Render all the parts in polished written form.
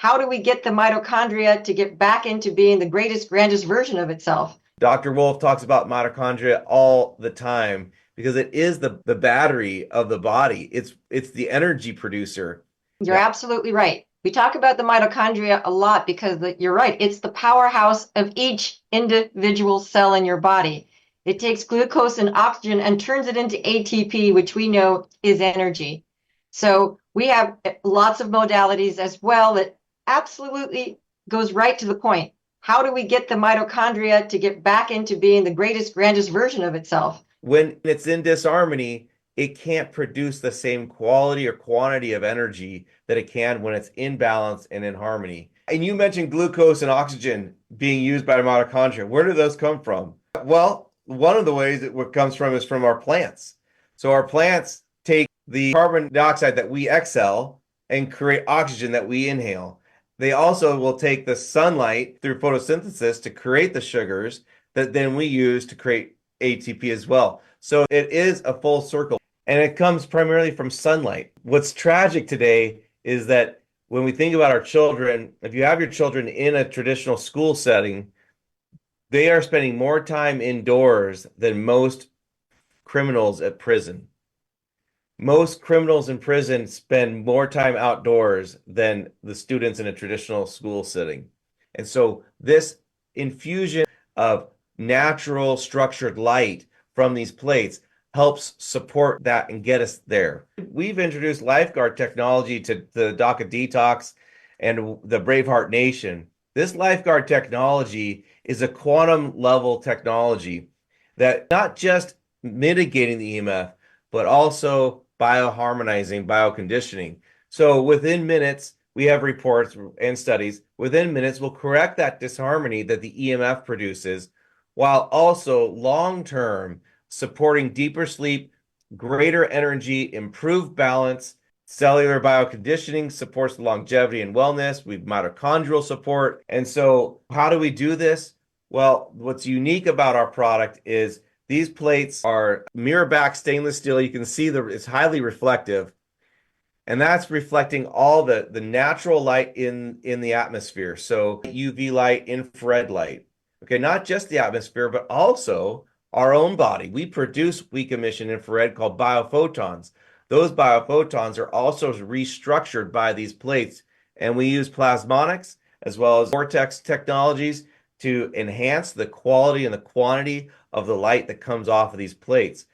How do we get the mitochondria to get back into being the greatest, grandest version of itself? Dr. Wolf talks about mitochondria all the time because it is the battery of the body. It's the energy producer. You're Yeah. absolutely right. We talk about the mitochondria a lot because you're right. It's the powerhouse of each individual cell in your body. It takes glucose and oxygen and turns it into ATP, which we know is energy. So we have lots of modalities as well that absolutely goes right to the point. How do we get the mitochondria to get back into being the greatest, grandest version of itself? When it's in disharmony, it can't produce the same quality or quantity of energy that it can when it's in balance and in harmony. And you mentioned glucose and oxygen being used by the mitochondria. Where do those come from? Well, one of the ways it comes from is from our plants. So our plants take the carbon dioxide that we exhale and create oxygen that we inhale. They also will take the sunlight through photosynthesis to create the sugars that then we use to create ATP as well. So it is a full circle, and it comes primarily from sunlight. What's tragic today is that when we think about our children, if you have your children in a traditional school setting, they are spending more time indoors than most criminals at prison. Most criminals in prison spend more time outdoors than the students in a traditional school setting. And so this infusion of natural structured light from these plates helps support that and get us there. We've introduced Lifeguard technology to the DACA Detox and the Braveheart Nation. This Lifeguard technology is a quantum level technology that not just mitigating the EMF, but also bioharmonizing, bioconditioning. So within minutes, we have reports and studies, within minutes will correct that disharmony that the EMF produces, while also long-term supporting deeper sleep, greater energy, improved balance. Cellular bioconditioning supports longevity and wellness. We've mitochondrial support. And so how do we do this? Well, what's unique about our product is these plates are mirror back stainless steel. You can see it's highly reflective. And that's reflecting all the natural light in the atmosphere. So UV light, infrared light. Okay, not just the atmosphere, but also our own body. We produce weak emission infrared called biophotons. Those biophotons are also restructured by these plates. And we use plasmonics as well as vortex technologies to enhance the quality and the quantity of the light that comes off of these plates.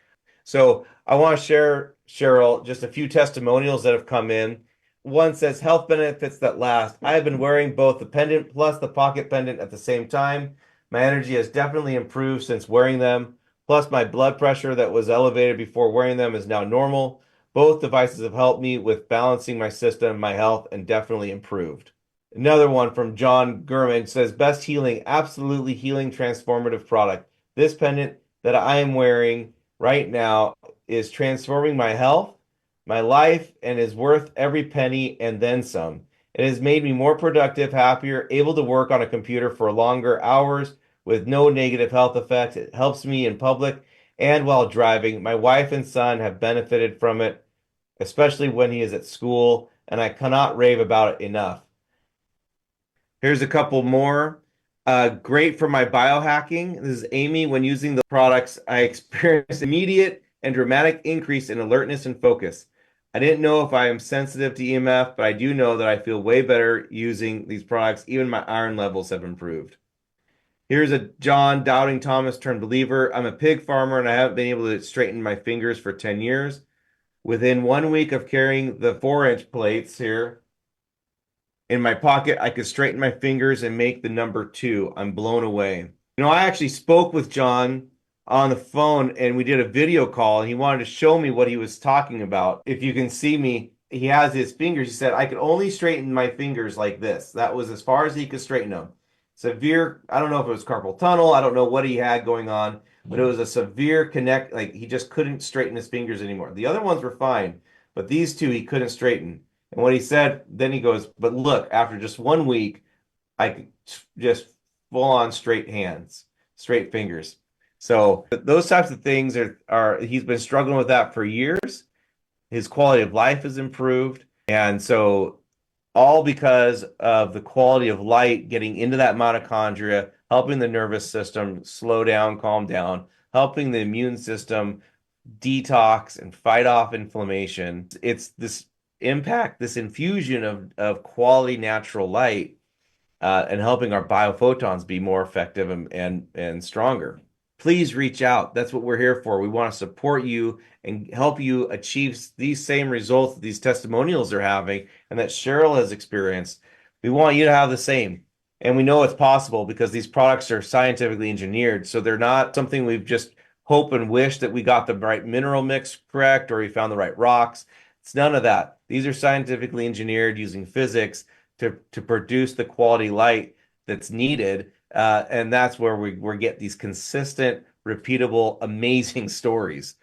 So I want to share, Cheryl, just a few testimonials that have come in. One says, health benefits that last. I have been wearing both the pendant plus the pocket pendant at the same time. My energy has definitely improved since wearing them. Plus, my blood pressure that was elevated before wearing them is now normal. Both devices have helped me with balancing my system, my health, and definitely improved. Another one from John Gurman says, best healing, absolutely healing, transformative product. This pendant that I am wearing right now is transforming my health, my life, and is worth every penny and then some. It has made me more productive, happier, able to work on a computer for longer hours with no negative health effects. It helps me in public and while driving. My wife and son have benefited from it, especially when he is at school, and I cannot rave about it enough. Here's a couple more. Great for my biohacking. This is Amy. When using the products, I experienced immediate and dramatic increase in alertness and focus. I didn't know if I am sensitive to EMF, but I do know that I feel way better using these products. Even my iron levels have improved. Here's a John Doubting Thomas turned believer. I'm a pig farmer and I haven't been able to straighten my fingers for 10 years. Within 1 week of carrying the 4-inch plates here in my pocket, I could straighten my fingers and make the number 2. I'm blown away. I actually spoke with John on the phone and we did a video call and he wanted to show me what he was talking about. If you can see me, he has his fingers. He said, I could only straighten my fingers like this. That was as far as he could straighten them. Severe, I don't know if it was carpal tunnel. I don't know what he had going on, but it was a severe connect. Like he just couldn't straighten his fingers anymore. The other ones were fine, but these two he couldn't straighten. And what he said, then he goes, but look, after just 1 week, I could just full on straight hands, straight fingers. So those types of things are he's been struggling with that for years. His quality of life has improved. And so all because of the quality of light getting into that mitochondria, helping the nervous system slow down, calm down, helping the immune system detox and fight off inflammation. It's this impact, this infusion of quality natural light, and helping our biophotons be more effective and stronger. Please reach out. That's what we're here for. We want to support you and help you achieve these same results that these testimonials are having and that Cheryl has experienced. We want you to have the same. And we know it's possible because these products are scientifically engineered. So they're not something we've just hope and wish that we got the right mineral mix correct or we found the right rocks. It's none of that. These are scientifically engineered using physics to produce the quality light that's needed. And that's where we get these consistent, repeatable, amazing stories.